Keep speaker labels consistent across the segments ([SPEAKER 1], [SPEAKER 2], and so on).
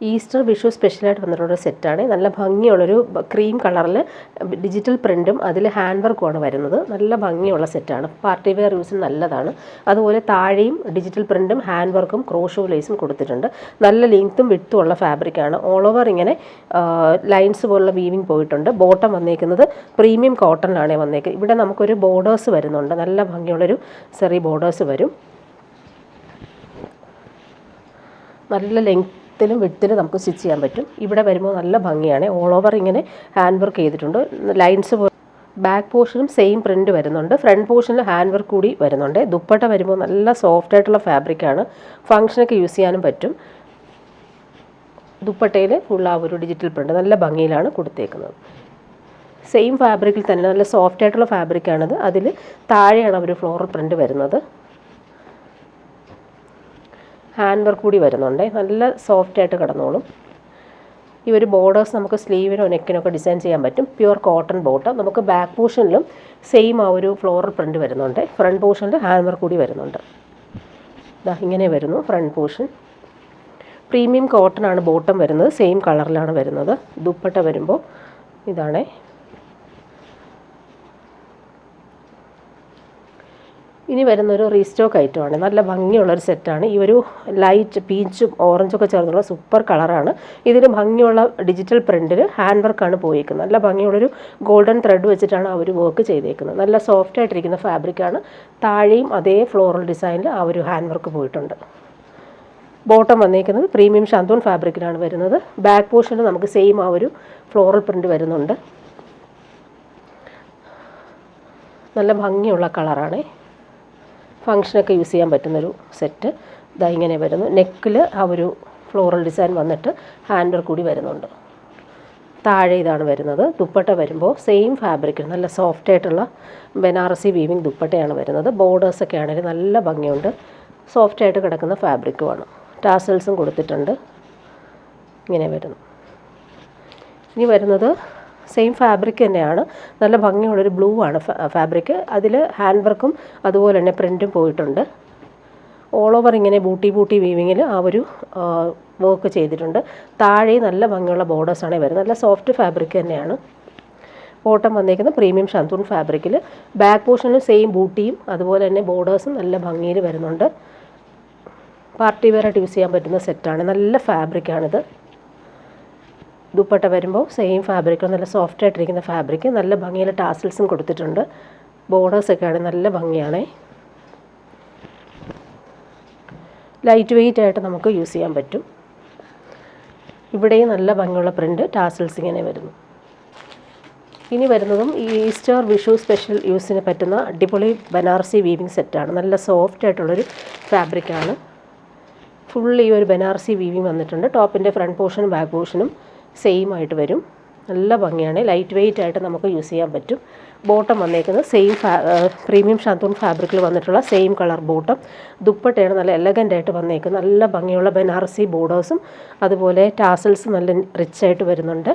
[SPEAKER 1] Easter Vishu സ്പെഷ്യലായിട്ട് വന്നിട്ടുള്ളൊരു സെറ്റാണ്. നല്ല ഭംഗിയുള്ളൊരു ക്രീം കളറിൽ ഡിജിറ്റൽ പ്രിൻറ്റും അതിൽ ഹാൻഡ് വർക്കുമാണ് വരുന്നത്. നല്ല ഭംഗിയുള്ള സെറ്റാണ്. പാർട്ടി വെയർ യൂസിന് നല്ലതാണ്. അതുപോലെ താഴെയും ഡിജിറ്റൽ പ്രിൻറ്റും ഹാൻഡ് വർക്കും ക്രോഷോ ലേസും കൊടുത്തിട്ടുണ്ട്. നല്ല ലെങ്ത്തും വിഡ്ത്തും ഉള്ള ഫാബ്രിക്കാണ്. ഓൾ ഓവർ ഇങ്ങനെ ലൈൻസ് പോലുള്ള വീവിങ് പോയിട്ടുണ്ട്. ബോട്ടം വന്നേക്കുന്നത് പ്രീമിയം കോട്ടണിലാണ് വന്നേക്കുന്നത്. ഇവിടെ നമുക്കൊരു ബോർഡേഴ്സ് വരുന്നുണ്ട്. നല്ല ഭംഗിയുള്ളൊരു സെറി ബോർഡേഴ്സ് വരും. നല്ല ലെങ്ത്തിലും വിഡ്ത്തിലും നമുക്ക് സ്റ്റിച്ച് ചെയ്യാൻ പറ്റും. ഇവിടെ വരുമ്പോൾ നല്ല ഭംഗിയാണ്. ഓൾ ഓവർ ഇങ്ങനെ ഹാൻഡ് വർക്ക് ചെയ്തിട്ടുണ്ട്. ലൈൻസ് ബാക്ക് പോർഷനും സെയിം പ്രിൻറ്റ് വരുന്നുണ്ട്. ഫ്രണ്ട് പോർഷനിൽ ഹാൻഡ് വർക്ക് കൂടി വരുന്നുണ്ട്. ദുപ്പട്ട വരുമ്പോൾ നല്ല സോഫ്റ്റ് ആയിട്ടുള്ള ഫാബ്രിക്കാണ്. ഫംഗ്ഷനൊക്കെ യൂസ് ചെയ്യാനും പറ്റും. ദുപ്പട്ടയിൽ ഫുൾ ആ ഒരു ഡിജിറ്റൽ പ്രിൻറ്റ് നല്ല ഭംഗിയിലാണ് കൊടുത്തേക്കുന്നത്. സെയിം ഫാബ്രിക്കിൽ തന്നെ നല്ല സോഫ്റ്റ് ആയിട്ടുള്ള ഫാബ്രിക്കാണിത്. അതിൽ താഴെയാണ് ഒരു ഫ്ലോറൽ പ്രിൻറ്റ് വരുന്നത്. ഹാൻഡ് വർക്ക് കൂടി വരുന്നുണ്ട്. നല്ല സോഫ്റ്റായിട്ട് കിടന്നോളും. ഈ ഒരു ബോർഡേഴ്സ് നമുക്ക് സ്ലീവിനോ നെക്കിനൊക്കെ ഡിസൈൻ ചെയ്യാൻ പറ്റും. Pure cotton bottom. നമുക്ക് ബാക്ക് പോർഷനിലും സെയിം ആ ഒരു ഫ്ലോറൽ പ്രിൻറ്റ് വരുന്നുണ്ട്. ഫ്രണ്ട് പോർഷനിൽ ഹാൻഡ് വർക്ക് കൂടി വരുന്നുണ്ട്. ഇങ്ങനെ വരുന്നു ഫ്രണ്ട് പോർഷൻ. പ്രീമിയം കോട്ടൺ ആണ് ബോട്ടം വരുന്നത്. സെയിം കളറിലാണ് വരുന്നത്. ദുപ്പട്ട വരുമ്പോൾ ഇതാണ്. ഇനി വരുന്നൊരു റീസ്റ്റോക്ക് ഐറ്റമാണ്. നല്ല ഭംഗിയുള്ളൊരു സെറ്റാണ്. ഈ ഒരു ലൈറ്റ് പീച്ചും ഓറഞ്ചൊക്കെ ചേർന്നുള്ള സൂപ്പർ കളറാണ്. ഇതിന് ഭംഗിയുള്ള ഡിജിറ്റൽ പ്രിൻറ്റിൽ ഹാൻഡ് വർക്കാണ് പോയിരിക്കുന്നത്. നല്ല ഭംഗിയുള്ളൊരു ഗോൾഡൻ ത്രെഡ് വെച്ചിട്ടാണ് ആ ഒരു വർക്ക് ചെയ്തേക്കുന്നത്. നല്ല സോഫ്റ്റ് ആയിട്ടിരിക്കുന്ന ഫാബ്രിക്കാണ്. താഴെയും അതേ ഫ്ലോറൽ ഡിസൈനിൽ ആ ഒരു ഹാൻഡ് വർക്ക് പോയിട്ടുണ്ട്. ബോട്ടം വന്നേക്കുന്നത് പ്രീമിയം ഷാന്തൂൺ ഫാബ്രിക്കിലാണ് വരുന്നത്. ബാക്ക് പോർഷനിൽ നമുക്ക് സെയിം ആ ഒരു ഫ്ലോറൽ പ്രിൻറ്റ് വരുന്നുണ്ട്. നല്ല ഭംഗിയുള്ള കളറാണ്. ഫംഗ്ഷനൊക്കെ യൂസ് ചെയ്യാൻ പറ്റുന്നൊരു സെറ്റ്. ഇങ്ങനെ വരുന്നു. നെക്കിൽ ആ ഒരു ഫ്ലോറൽ ഡിസൈൻ വന്നിട്ട് ഹാൻഡ് വർക്ക് കൂടി വരുന്നുണ്ട്. താഴെ ഇതാണ് വരുന്നത്. ദുപ്പട്ട വരുമ്പോൾ സെയിം ഫാബ്രിക് നല്ല സോഫ്റ്റ് ആയിട്ടുള്ള ബനാറസി വീവിങ് ദുപ്പട്ടയാണ് വരുന്നത്. ബോർഡേഴ്സൊക്കെ ആണെങ്കിൽ നല്ല ഭംഗിയുണ്ട്. സോഫ്റ്റായിട്ട് കിടക്കുന്ന ഫാബ്രിക്കുമാണ്. ടാസൽസും കൊടുത്തിട്ടുണ്ട്. ഇങ്ങനെ വരുന്നു. ഇനി വരുന്നത് സെയിം ഫാബ്രിക് തന്നെയാണ്. നല്ല ഭംഗിയുള്ളൊരു ബ്ലൂ ആണ് ഫാബ്രിക്. അതിൽ ഹാൻഡ് വർക്കും അതുപോലെ തന്നെ പ്രിൻറ്റും പോയിട്ടുണ്ട്. ഓൾ ഓവർ ഇങ്ങനെ ബൂട്ടി വീവിങ്ങിൽ ആ ഒരു വർക്ക് ചെയ്തിട്ടുണ്ട്. താഴെ നല്ല ഭംഗിയുള്ള ബോർഡേഴ്സാണ് വരുന്നത്. നല്ല സോഫ്റ്റ് ഫാബ്രിക് തന്നെയാണ്. ബോട്ടം വന്നേക്കുന്നത് പ്രീമിയം ഷാന്തൂൺ ഫാബ്രിക്കിൽ. ബാക്ക് പോർഷനിൽ സെയിം ബൂട്ടിയും അതുപോലെ തന്നെ ബോർഡേഴ്സും നല്ല ഭംഗിയിൽ വരുന്നുണ്ട്. പാർട്ടി വെയറായിട്ട് യൂസ് ചെയ്യാൻ പറ്റുന്ന സെറ്റാണ്. നല്ല ഫാബ്രിക്കാണിത്. ദുപ്പട്ട വരുമ്പോൾ സെയിം ഫാബ്രിക് നല്ല സോഫ്റ്റ് ആയിട്ടിരിക്കുന്ന ഫാബ്രിക്. നല്ല ഭംഗിയിൽ ടാസൽസും കൊടുത്തിട്ടുണ്ട്. ബോർഡേഴ്സൊക്കെ ആണെങ്കിൽ നല്ല ഭംഗിയാണ്. ലൈറ്റ് വെയ്റ്റ് ആയിട്ട് നമുക്ക് യൂസ് ചെയ്യാൻ പറ്റും. ഇവിടെയും നല്ല ഭംഗിയുള്ള പ്രിൻറ്റ് ടാസൽസ് ഇങ്ങനെ വരുന്നു. ഇനി വരുന്നതും ഈ ഈസ്റ്റർ വിഷു സ്പെഷ്യൽ യൂസിന് പറ്റുന്ന അടിപൊളി ബനാറസി വീവിങ് സെറ്റാണ്. നല്ല സോഫ്റ്റ് ആയിട്ടുള്ളൊരു ഫാബ്രിക്കാണ്. ഫുൾ ഈ ഒരു ബനാറസി വീവിങ് വന്നിട്ടുണ്ട്. ടോപ്പിൻ്റെ ഫ്രണ്ട് പോർഷനും ബാക്ക് പോർഷനും സെയിം ആയിട്ട് വരും. നല്ല ഭംഗിയാണ്. ലൈറ്റ് വെയ്റ്റ് ആയിട്ട് നമുക്ക് യൂസ് ചെയ്യാൻ പറ്റും. ബോട്ടം വന്നേക്കുന്നത് സെയിം പ്രീമിയം ഷാന്തൂൺ ഫാബ്രിക്കിൽ വന്നിട്ടുള്ള സെയിം കളർ ബോട്ടം. ദുപ്പട്ടയാണ് നല്ല എലഗൻ്റ് ആയിട്ട് വന്നേക്കുന്നത്. നല്ല ഭംഗിയുള്ള ബനാറസി ബോർഡേഴ്സും അതുപോലെ ടാസൽസും നല്ല റിച്ച് ആയിട്ട് വരുന്നുണ്ട്.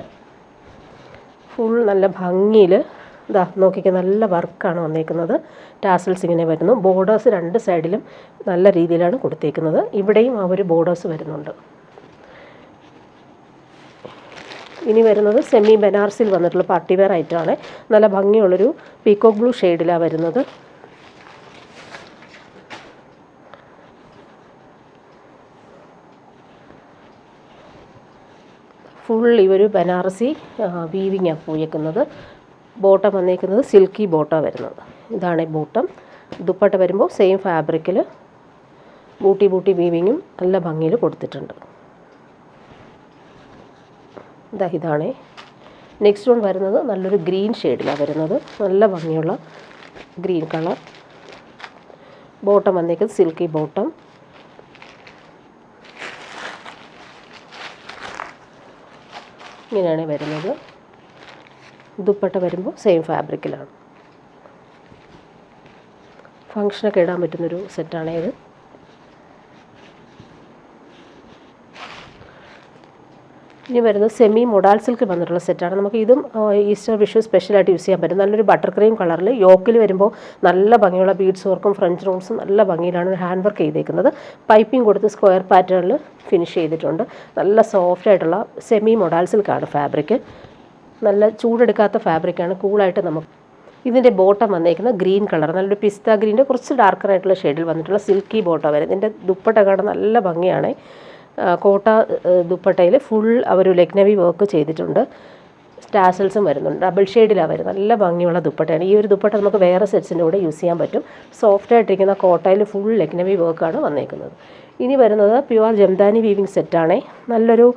[SPEAKER 1] ഫുൾ നല്ല ഭംഗിയിൽ നോക്കിക്കുക, നല്ല വർക്കാണ് വന്നേക്കുന്നത്. ടാസൽസ് ഇങ്ങനെ വരുന്നു. ബോർഡേഴ്സ് രണ്ട് സൈഡിലും നല്ല രീതിയിലാണ് കൊടുത്തേക്കുന്നത്. ഇവിടെയും ആ ഒരു ബോർഡേഴ്സ് വരുന്നുണ്ട്. ഇനി വരുന്നത് സെമി ബനാറസിൽ വന്നിട്ടുള്ള പാർട്ടി വെയർ ഐറ്റമാണ്. നല്ല ഭംഗിയുള്ളൊരു പീക്കോക്ക് ബ്ലൂ ഷെയ്ഡിലാണ് വരുന്നത്. ഫുൾ ഈ ഒരു ബനാറസി വീവിങ്ങാണ് പോയേക്കുന്നത്. ബോട്ടം വന്നേക്കുന്നത് സിൽക്കി ബോട്ടമാണ് വരുന്നത്. ഇതാണ് ബോട്ടം. ദുപ്പട്ട വരുമ്പോൾ സെയിം ഫാബ്രിക്കിൽ ബൂട്ടി വീവിങ്ങും നല്ല ഭംഗിയിൽ കൊടുത്തിട്ടുണ്ട്. ഇതാണ്. നെക്സ്റ്റ് വൺ വരുന്നത് നല്ലൊരു ഗ്രീൻ ഷെയ്ഡിലാണ് വരുന്നത്. നല്ല ഭംഗിയുള്ള ഗ്രീൻ കളർ. ബോട്ടം വന്നേക്കുന്നത് സിൽക്കി ബോട്ടം. ഇങ്ങനെയാണ് വരുന്നത്. ദുപ്പട്ട വരുമ്പോൾ സെയിം ഫാബ്രിക്കിലാണ്. ഫങ്ഷനൊക്കെ ഇടാൻ പറ്റുന്നൊരു സെറ്റാണ് ഇത്. ഇനി വരുന്നത് സെമി മൊഡാൽ സിൽക്ക് വന്നിട്ടുള്ള സെറ്റാണ്. നമുക്ക് ഇതും ഈസ്റ്റർ വിഷു സ്പെഷ്യലായിട്ട് യൂസ് ചെയ്യാൻ പറ്റും. നല്ലൊരു ബട്ടർ ക്രീം കളറിൽ യോക്കിൽ വരുമ്പോൾ നല്ല ഭംഗിയുള്ള ബീഡ്സ് വർക്കും ഫ്രഞ്ച് റോൾസും നല്ല ഭംഗിയിലാണ് ഹാൻഡ് വർക്ക് ചെയ്തേക്കുന്നത്. പൈപ്പിംഗ് കൊടുത്ത് സ്ക്വയർ പാറ്റേണിൽ ഫിനിഷ് ചെയ്തിട്ടുണ്ട്. നല്ല സോഫ്റ്റ് ആയിട്ടുള്ള സെമി മൊഡാൽ സിൽക്കാണ് ഫാബ്രിക്. നല്ല ചൂടെടുക്കാത്ത ഫാബ്രിക്കാണ്, കൂളായിട്ട് നമുക്ക്. ഇതിൻ്റെ ബോട്ടം വന്നേക്കുന്നത് ഗ്രീൻ കളർ, നല്ലൊരു പിസ്ത ഗ്രീൻ്റെ കുറച്ച് ഡാർക്കറായിട്ടുള്ള ഷെയ്ഡിൽ വന്നിട്ടുള്ള സിൽക്കി ബോട്ടം വരെ. ഇതിൻ്റെ ദുപ്പട്ട കാണാൻ നല്ല ഭംഗിയാണ്. കോട്ട ദുപ്പട്ടയിൽ ഫുൾ അവർ ലക്നവി വർക്ക് ചെയ്തിട്ടുണ്ട്. ടാസൽസും വരുന്നുണ്ട്. ഡബിൾ ഷെയ്ഡിലാണ് വരുന്നത്. നല്ല ഭംഗിയുള്ള ദുപ്പട്ടയാണ്. ഈ ഒരു ദുപ്പട്ട നമുക്ക് വേറെ സെറ്റ്സിൻ്റെ കൂടെ യൂസ് ചെയ്യാൻ പറ്റും. സോഫ്റ്റായിട്ടിരിക്കുന്ന കോട്ടയിൽ ഫുൾ ലക്നവി വർക്കാണ് വന്നേക്കുന്നത്. ഇനി വരുന്നത് പ്യുവർ ജംദാനി വീവിങ് സെറ്റാണ്. നല്ലൊരു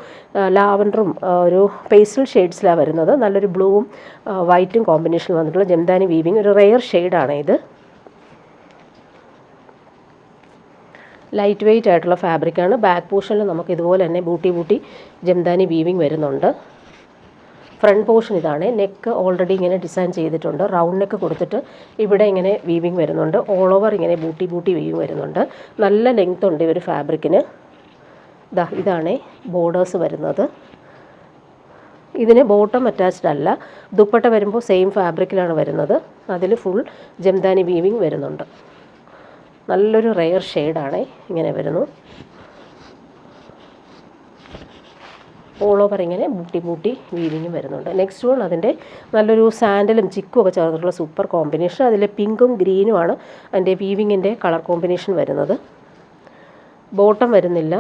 [SPEAKER 1] ലാവൻഡറും ഒരു പേസ്റ്റൽ ഷെയ്ഡ്സിലാണ് വരുന്നത്. നല്ലൊരു ബ്ലൂവും വൈറ്റും കോമ്പിനേഷനിൽ വന്നിട്ടുള്ള ജംദാനി വീവിങ്. ഒരു റെയർ ഷെയ്ഡാണ് ഇത്. ലൈറ്റ് വെയ്റ്റ് ആയിട്ടുള്ള ഫാബ്രിക്കാണ്. ബാക്ക് പോർഷനിൽ നമുക്ക് ഇതുപോലെ തന്നെ ബൂട്ടി ജംദാനി വീവിങ് വരുന്നുണ്ട്. ഫ്രണ്ട് പോർഷൻ ഇതാണ്. നെക്ക് ഓൾറെഡി ഇങ്ങനെ ഡിസൈൻ ചെയ്തിട്ടുണ്ട്. റൗണ്ട് നെക്ക് കൊടുത്തിട്ട് ഇവിടെ ഇങ്ങനെ വീവിങ് വരുന്നുണ്ട്. ഓൾ ഓവർ ഇങ്ങനെ ബൂട്ടി വീവിങ് വരുന്നുണ്ട്. നല്ല ലെങ്ത് ഉണ്ട് ഈ ഒരു ഫാബ്രിക്കിന്. ഇതാണ് ബോർഡേഴ്സ് വരുന്നത്. ഇതിന് ബോട്ടം അറ്റാച്ച്ഡ് അല്ല. ദുപ്പട്ട വരുമ്പോൾ സെയിം ഫാബ്രിക്കിലാണ് വരുന്നത്. അതിൽ ഫുൾ ജംദാനി വീവിങ് വരുന്നുണ്ട്. നല്ലൊരു റെയർ ഷെയ്ഡാണ്. ഇങ്ങനെ വരുന്നു. ഓൾ ഓവർ ഇങ്ങനെ ബൂട്ടി വീവിങ്ങും വരുന്നുണ്ട്. നെക്സ്റ്റ് വൺ അതിൻ്റെ നല്ലൊരു സാൻഡലും ചിക്കും ഒക്കെ ചേർന്നിട്ടുള്ള സൂപ്പർ കോമ്പിനേഷൻ. അതിൽ പിങ്കും ഗ്രീനുമാണ് അതിൻ്റെ വീവിങ്ങിൻ്റെ കളർ കോമ്പിനേഷൻ വരുന്നത്. ബോട്ടം വരുന്നില്ല,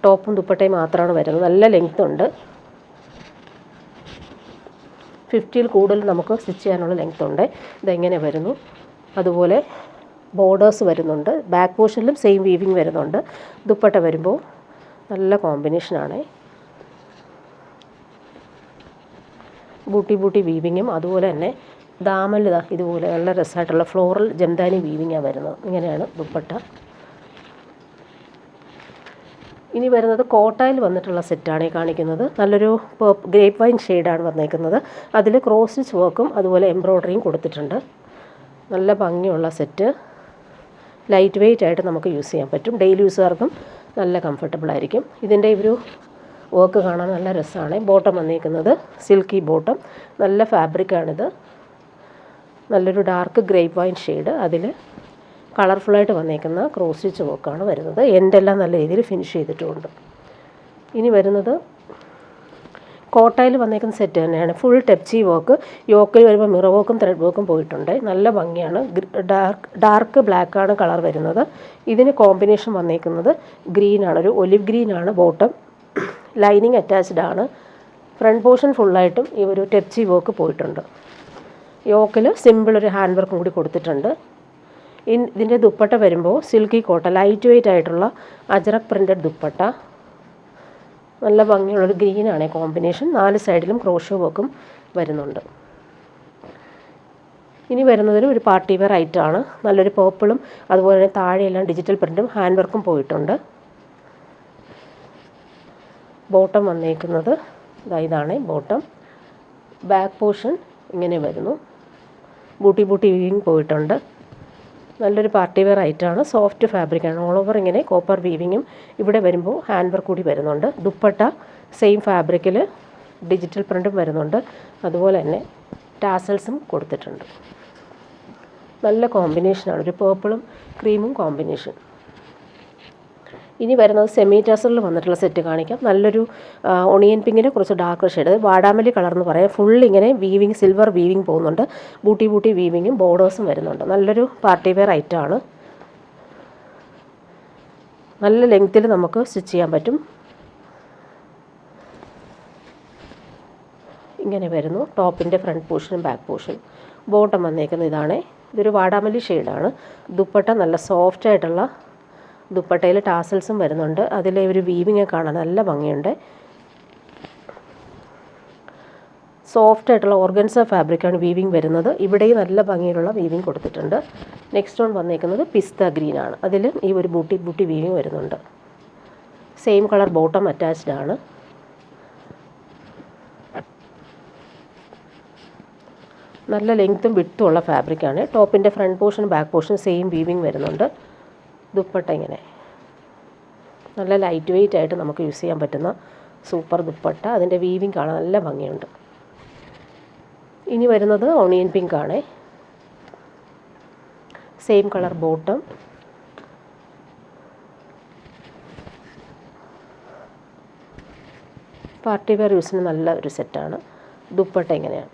[SPEAKER 1] ടോപ്പും ദുപ്പട്ടയും മാത്രമാണ് വരുന്നത്. നല്ല ലെങ്ത് ഉണ്ട്. 50ൽ കൂടുതൽ നമുക്ക് സ്റ്റിച്ച് ചെയ്യാനുള്ള ലെങ്ത് ഉണ്ട്. ഇതെങ്ങനെ വരുന്നു. അതുപോലെ ബോർഡേഴ്സ് വരുന്നുണ്ട്. ബാക്ക് പോർഷനിലും സെയിം വീവിങ് വരുന്നുണ്ട്. ദുപ്പട്ട വരുമ്പോൾ നല്ല കോമ്പിനേഷനാണ്. ബൂട്ടി വീവിങ്ങും അതുപോലെ തന്നെ ദാമനിൽ ഇതുപോലെ നല്ല രസമായിട്ടുള്ള ഫ്ലോറൽ ജംദാനി വീവിങ്ങാണ് വരുന്നത്. ഇങ്ങനെയാണ് ദുപ്പട്ട. ഇനി വരുന്നത് കോട്ടയിൽ വന്നിട്ടുള്ള സെറ്റാണ് ഈ കാണിക്കുന്നത്. നല്ലൊരു ഗ്രേപ്പ് വൈൻ ഷെയ്ഡാണ് വന്നേക്കുന്നത്. അതിൽ ക്രോസ് സ്റ്റിച്ച് വർക്കും അതുപോലെ എംബ്രോയ്ഡറിയും കൊടുത്തിട്ടുണ്ട്. നല്ല ഭംഗിയുള്ള സെറ്റ്. ലൈറ്റ് വെയ്റ്റ് ആയിട്ട് നമുക്ക് യൂസ് ചെയ്യാൻ പറ്റും. ഡെയിലി യൂസുകാർക്കും നല്ല കംഫർട്ടബിൾ ആയിരിക്കും. ഇതിൻ്റെ ഒരു വർക്ക് കാണാൻ നല്ല രസമാണ്. ബോട്ടം വന്നിരിക്കുന്നത് സിൽക്കി ബോട്ടം. നല്ല ഫാബ്രിക്കാണിത്. നല്ലൊരു ഡാർക്ക് ഗ്രേപ്പ് വൈൻ ഷെയ്ഡ്. അതിൽ കളർഫുള്ളായിട്ട് വന്നേക്കുന്ന ക്രോസ് സ്റ്റിച്ച് വർക്കാണ് വരുന്നത്. എൻഡെല്ലാം നല്ല രീതിയിൽ ഫിനിഷ് ചെയ്തിട്ടുമുണ്ട്. ഇനി വരുന്നത് കോട്ടയിൽ വന്നേക്കുന്ന സെറ്റ് തന്നെയാണ്. Full tepchi work. യോക്കിൽ വരുമ്പോൾ മിറർ വർക്കും ത്രെഡ് വർക്കും പോയിട്ടുണ്ട്. നല്ല ഭംഗിയാണ്. ഡാർക്ക് ബ്ലാക്കാണ് കളർ വരുന്നത്. ഇതിന് കോമ്പിനേഷൻ വന്നേക്കുന്നത് ഗ്രീനാണ്. ഒരു ഒലിവ് ഗ്രീനാണ് ബോട്ടം. ലൈനിങ് അറ്റാച്ച്ഡ് ആണ്. ഫ്രണ്ട് പോർഷൻ ഫുള്ളായിട്ടും ഈ ഒരു ടെപ്ചി വർക്ക് പോയിട്ടുണ്ട്. യോക്കിൽ സിമ്പിൾ ഒരു ഹാൻഡ് വർക്കും കൂടി കൊടുത്തിട്ടുണ്ട്. ഇതിൻ്റെ ദുപ്പട്ട വരുമ്പോൾ സിൽക്കി കോട്ട, ലൈറ്റ് വെയ്റ്റ് ആയിട്ടുള്ള അജറക് പ്രിൻറ്റഡ് ദുപ്പട്ട. നല്ല ഭംഗിയുള്ളൊരു ഗ്രീനാണ് കോമ്പിനേഷൻ. 4 സൈഡിലും ക്രോഷോ വർക്കും വരുന്നുണ്ട്. ഇനി വരുന്നതിൽ ഒരു പാർട്ടി വെയർ ഐറ്റമാണ്. നല്ലൊരു പേർപ്പിളും അതുപോലെ തന്നെ താഴെയെല്ലാം ഡിജിറ്റൽ പ്രിൻറ്റും ഹാൻഡ് വർക്കും പോയിട്ടുണ്ട്. ബോട്ടം വന്നേക്കുന്നത് ഇതാണ് ബോട്ടം. ബാക്ക് പോർഷൻ ഇങ്ങനെ വരുന്നു. ബൂട്ടി വീവിങ് പോയിട്ടുണ്ട്. നല്ലൊരു പാർട്ടി വെയർ ഐറ്റമാണ്. സോഫ്റ്റ് ഫാബ്രിക്കാണ്. ഓൾ ഓവർ ഇങ്ങനെ കോപ്പർ വീവിങ്ങും ഇവിടെ വരുമ്പോൾ ഹാൻഡ് വർക്ക് കൂടി വരുന്നുണ്ട്. ദുപ്പട്ട സെയിം ഫാബ്രിക്കിൽ ഡിജിറ്റൽ പ്രിൻറ്റും വരുന്നുണ്ട്. അതുപോലെ തന്നെ ടാസൽസും കൊടുത്തിട്ടുണ്ട്. നല്ല കോമ്പിനേഷനാണ്. ഒരു പേർപ്പിളും ക്രീമും കോമ്പിനേഷൻ. ഇനി വരുന്നത് സെമി ടാസറിൽ വന്നിട്ടുള്ള സെറ്റ് കാണിക്കാം. നല്ലൊരു ഒണിയൻ പിങ്കിൻ്റെ കുറച്ച് ഡാർക്ക് ഷെയ്ഡ്, വാടാമല്ലി കളർ എന്ന് പറയാം. ഫുൾ ഇങ്ങനെ വീവിങ്, സിൽവർ വീവിങ് പോകുന്നുണ്ട്. ബൂട്ടി വീവിങ്ങും ബോർഡേഴ്സും വരുന്നുണ്ട്. നല്ലൊരു പാർട്ടി വെയർ ഐറ്റമാണ്. നല്ല ലെങ്ത്തിൽ നമുക്ക് സ്റ്റിച്ച് ചെയ്യാൻ പറ്റും. ഇങ്ങനെ വരുന്നു ടോപ്പിൻ്റെ ഫ്രണ്ട് പോർഷനും ബാക്ക് പോർഷനും. ബോട്ടം വന്നേക്കുന്നത് ഇതാണ്. ഇതൊരു വാടാമല്ലി ഷെയ്ഡാണ്. ദുപ്പട്ട നല്ല സോഫ്റ്റ് ആയിട്ടുള്ള ദുപ്പട്ടയിൽ ടാസൽസും വരുന്നുണ്ട്. അതിലെ ഒരു വീവിങ് കാണാൻ നല്ല ഭംഗിയുണ്ട്. സോഫ്റ്റ് ആയിട്ടുള്ള ഓർഗൻസ ഫാബ്രിക്കാണ് വീവിങ് വരുന്നത്. ഇവിടെയും നല്ല ഭംഗിയിലുള്ള വീവിങ് കൊടുത്തിട്ടുണ്ട്. നെക്സ്റ്റ് വൺ വന്നേക്കുന്നത് പിസ്ത ഗ്രീനാണ്. അതിലും ഈ ഒരു ബൂട്ടി വീവിങ് വരുന്നുണ്ട്. സെയിം കളർ ബോട്ടം അറ്റാച്ച്ഡ് ആണ്. നല്ല ലെങ്ത്തും വിഡ്ത്തും ഉള്ള ഫാബ്രിക്കാണ്. ടോപ്പിൻ്റെ front portion back portion same weaving വരുന്നുണ്ട്. ദുപ്പട്ട ഇങ്ങനെ നല്ല ലൈറ്റ് വെയ്റ്റ് ആയിട്ട് നമുക്ക് യൂസ് ചെയ്യാൻ പറ്റുന്ന സൂപ്പർ ദുപ്പട്ട. അതിൻ്റെ വീവിങ് കാണാൻ നല്ല ഭംഗിയുണ്ട്. ഇനി വരുന്നത് ഓണിയൻ പിങ്ക് ആണ്. Same colour bottom. Party wear യൂസിന് നല്ല ഒരു സെറ്റാണ്. ദുപ്പട്ട ഇങ്ങനെയാണ്.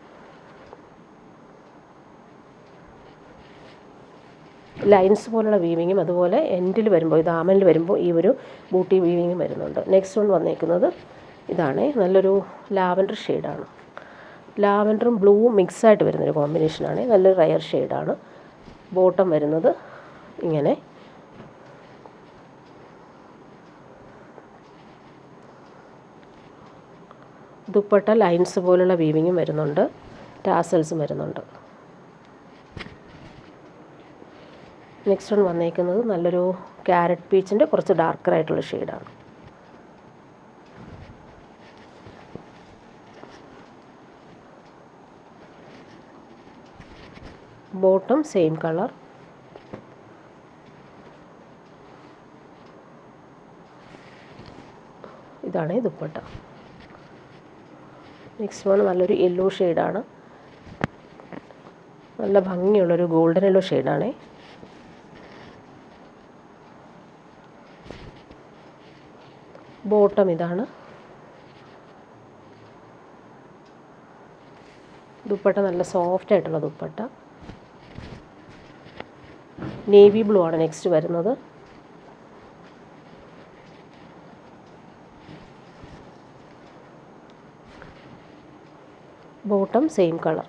[SPEAKER 1] ലൈൻസ് പോലുള്ള വീവിങ്ങും അതുപോലെ എൻഡിൽ വരുമ്പോൾ ദാമനിൽ വരുമ്പോൾ ഈ ഒരു ബൂട്ടി വീവിങ്ങും വരുന്നുണ്ട്. നെക്സ്റ്റ് വൺ വന്നേക്കുന്നത് ഇതാണ്. നല്ലൊരു ലാവൻഡർ ഷെയ്ഡാണ്. ലാവൻഡറും ബ്ലൂവും മിക്സായിട്ട് വരുന്നൊരു കോമ്പിനേഷനാണ്. നല്ലൊരു റയർ ഷെയ്ഡാണ്. ബോട്ടം വരുന്നത് ഇങ്ങനെ. ദുപ്പട്ട ലൈൻസ് പോലുള്ള വീവിങ്ങും വരുന്നുണ്ട്. ടാസൽസും വരുന്നുണ്ട്. നെക്സ്റ്റ് വൺ വന്നേക്കുന്നത് നല്ലൊരു ക്യാരറ്റ് പീച്ചിൻ്റെ കുറച്ച് ഡാർക്കറായിട്ടുള്ള ഷെയ്ഡാണ്. Bottom same colour. ഇതാണ് ദുപ്പട്ട. നെക്സ്റ്റ് വൺ നല്ലൊരു യെല്ലോ ഷെയ്ഡാണ്. നല്ല ഭംഗിയുള്ളൊരു ഗോൾഡൻ യെല്ലോ ഷെയ്ഡാണ്. ബോട്ടം ഇതാണ്. ദുപ്പട്ട നല്ല സോഫ്റ്റ് ആയിട്ടുള്ള ദുപ്പട്ട. നേവി ബ്ലൂ ആണ് നെക്സ്റ്റ് വരുന്നത്. Bottom same colour.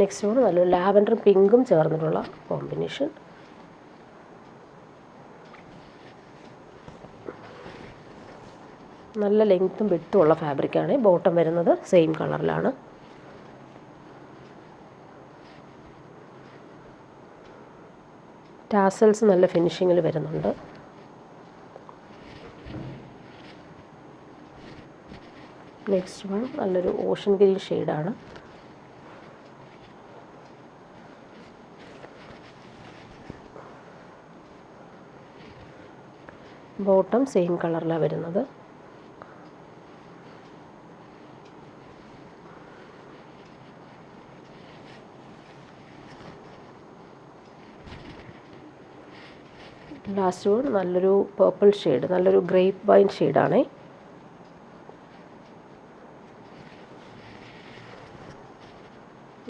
[SPEAKER 1] Next one നല്ലൊരു ലാവൻഡറും പിങ്കും ചേർന്നിട്ടുള്ള കോമ്പിനേഷൻ. നല്ല ലെങ്ത്തും വിഡ്ത്തും ഉള്ള ഫാബ്രിക്കാണ്. ബോട്ടം വരുന്നത് സെയിം കളറിലാണ്. ടാസൽസ് നല്ല ഫിനിഷിങ്ങിൽ വരുന്നുണ്ട്. നെക്സ്റ്റ് വൺ നല്ലൊരു ഓഷൻ ഗ്രീൻ ഷെയ്ഡാണ്. ബോട്ടം സെയിം കളറിലാണ് വരുന്നത്. ലാസ്റ്റ് വൺ നല്ലൊരു പേർപ്പിൾ ഷെയ്ഡ്, നല്ലൊരു ഗ്രേപ്പ് വൈൻ ഷെയ്ഡാണ്.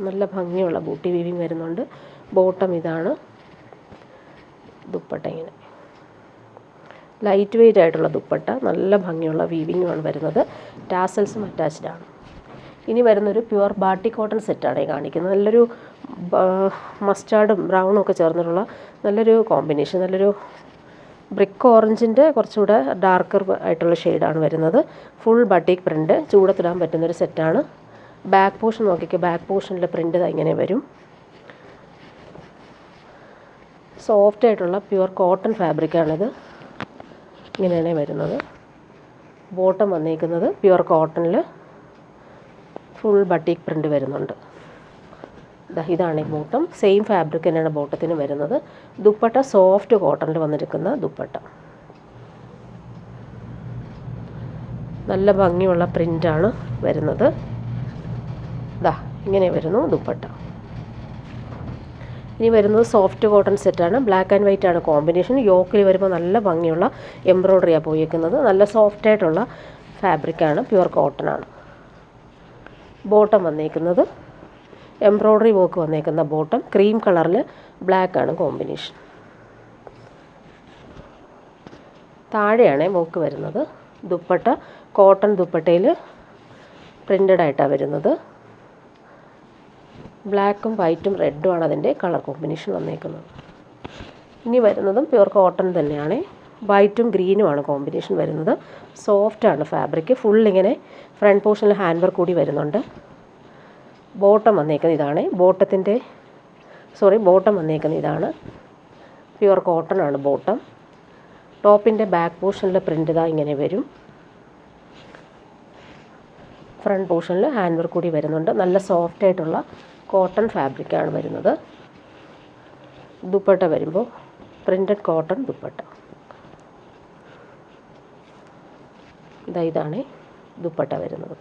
[SPEAKER 1] നല്ല ഭംഗിയുള്ള ബൂട്ടി വീവിങ് വരുന്നുണ്ട്. ബോട്ടം ഇതാണ്. ദുപ്പട്ട ഇങ്ങനെ ലൈറ്റ് വെയ്റ്റ് ആയിട്ടുള്ള ദുപ്പട്ട. നല്ല ഭംഗിയുള്ള വീവിങ്ങുമാണ് വരുന്നത്. ടാസൽസും അറ്റാച്ച്ഡ് ആണ്. ഇനി വരുന്നൊരു പ്യുവർ ബാട്ടിക് കോട്ടൺ സെറ്റാണ് ഈ കാണിക്കുന്നത്. നല്ലൊരു മസ്റ്റാർഡും ബ്രൗണും ഒക്കെ ചേർന്നിട്ടുള്ള നല്ലൊരു കോമ്പിനേഷൻ. നല്ലൊരു ബ്രിക്ക് ഓറഞ്ചിൻ്റെ കുറച്ചുകൂടെ ഡാർക്കർ ആയിട്ടുള്ള ഷെയ്ഡാണ് വരുന്നത്. Full batik print. ചൂടത്തിടാൻ പറ്റുന്നൊരു സെറ്റാണ്. ബാക്ക് പോർഷൻ നോക്കിക്കുക. ബാക്ക് പോർഷനിലെ പ്രിൻ്റ് ഇങ്ങനെ വരും. സോഫ്റ്റ് ആയിട്ടുള്ള പ്യുവർ കോട്ടൺ ഫാബ്രിക്കാണിത്. ഇങ്ങനെയാണ് വരുന്നത്. ബോട്ടം വന്നിരിക്കുന്നത് പ്യുവർ കോട്ടണിൽ ഫുൾ ബട്ടിക് പ്രിൻ്റ് വരുന്നുണ്ട്. ഇതാണ് ഈ ബോട്ടം. സെയിം ഫാബ്രിക് തന്നെയാണ് ബോട്ടത്തിന് വരുന്നത്. ദുപ്പട്ട സോഫ്റ്റ് കോട്ടണിൽ വന്നിരിക്കുന്ന ദുപ്പട്ട. നല്ല ഭംഗിയുള്ള പ്രിൻ്റാണ് വരുന്നത്. ഇങ്ങനെ വരുന്നു ദുപ്പട്ട. ഇനി വരുന്നത് സോഫ്റ്റ് കോട്ടൺ സെറ്റാണ്. ബ്ലാക്ക് ആൻഡ് വൈറ്റ് ആണ് കോമ്പിനേഷൻ. യോക്കിൽ വരുമ്പോൾ നല്ല ഭംഗിയുള്ള എംബ്രോയ്ഡറിയാണ് പോയിരിക്കുന്നത്. നല്ല സോഫ്റ്റ് ആയിട്ടുള്ള ഫാബ്രിക്കാണ്. പ്യുവർ കോട്ടൺ ആണ്. ബോട്ടം വന്നേക്കുന്നത് എംബ്രോയ്ഡറി വർക്ക് വന്നേക്കുന്ന ബോട്ടം. ക്രീം കളറിൽ ബ്ലാക്ക് ആണ് കോമ്പിനേഷൻ. താഴെയാണ് വർക്ക് വരുന്നത്. ദുപ്പട്ട കോട്ടൺ ദുപ്പട്ടയിൽ പ്രിൻ്റഡ് ആയിട്ടാണ് വരുന്നത്. ബ്ലാക്കും വൈറ്റും റെഡും ആണ് അതിൻ്റെ കളർ കോമ്പിനേഷൻ വന്നേക്കുന്നത്. ഇനി വരുന്നതും പ്യുവർ കോട്ടൺ തന്നെയാണ്. വൈറ്റും ഗ്രീനുമാണ് കോമ്പിനേഷൻ വരുന്നത്. സോഫ്റ്റാണ് ഫാബ്രിക്. ഫുള്ളിങ്ങനെ ഫ്രണ്ട് പോർഷനിൽ ഹാൻഡ് വർക്ക് കൂടി വരുന്നുണ്ട്. ബോട്ടം വന്നേക്കുന്നത് ഇതാണ്. ബോട്ടം വന്നേക്കുന്നത് ഇതാണ്. പ്യുവർ കോട്ടൺ ആണ് ബോട്ടം. ടോപ്പിൻ്റെ ബാക്ക് പോർഷനിൽ പ്രിൻ്റ് ഇങ്ങനെ വരും. ഫ്രണ്ട് പോർഷനിൽ ഹാൻഡ് വർക്ക് കൂടി വരുന്നുണ്ട്. നല്ല സോഫ്റ്റ് ആയിട്ടുള്ള കോട്ടൺ ഫാബ്രിക്കാണ് വരുന്നത്. ദുപ്പട്ട വരുമ്പോൾ പ്രിൻറ്റഡ് കോട്ടൺ ദുപ്പട്ട. ഇതാണ് ദുപ്പട്ട വരുന്നത്.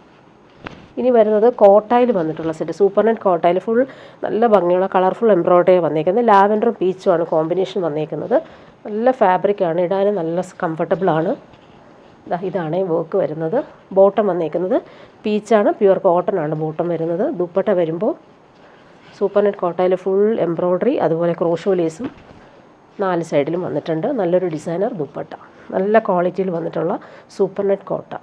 [SPEAKER 1] ഇനി വരുന്നത് കോട്ടായിൽ വന്നിട്ടുള്ള സെറ്റ്, സൂപ്പർ നെറ്റ് കോട്ടായിൽ ഫുൾ നല്ല ഭംഗിയുള്ള കളർഫുൾ എംബ്രോയ്ഡറി വന്നേക്കുന്നത്. ലാവൻഡറും പീച്ചുമാണ് കോമ്പിനേഷൻ വന്നേക്കുന്നത്. നല്ല ഫാബ്രിക്കാണ്, ഇടാനും നല്ല കംഫർട്ടബിളാണ്. ഇതാണ് വർക്ക് വരുന്നത്. ബോട്ടം വന്നേക്കുന്നത് പീച്ചാണ്, പ്യുവർ കോട്ടൺ ആണ് ബോട്ടം വരുന്നത്. ദുപ്പട്ട വരുമ്പോൾ സൂപ്പർ നെറ്റ് കോട്ടയിൽ ഫുൾ എംബ്രോയ്ഡറി, അതുപോലെ ക്രോഷോ ലേസും 4 സൈഡിലും വന്നിട്ടുണ്ട്. നല്ലൊരു ഡിസൈനർ ദുപ്പട്ട, നല്ല ക്വാളിറ്റിയിൽ വന്നിട്ടുള്ള സൂപ്പർ നെറ്റ് കോട്ട.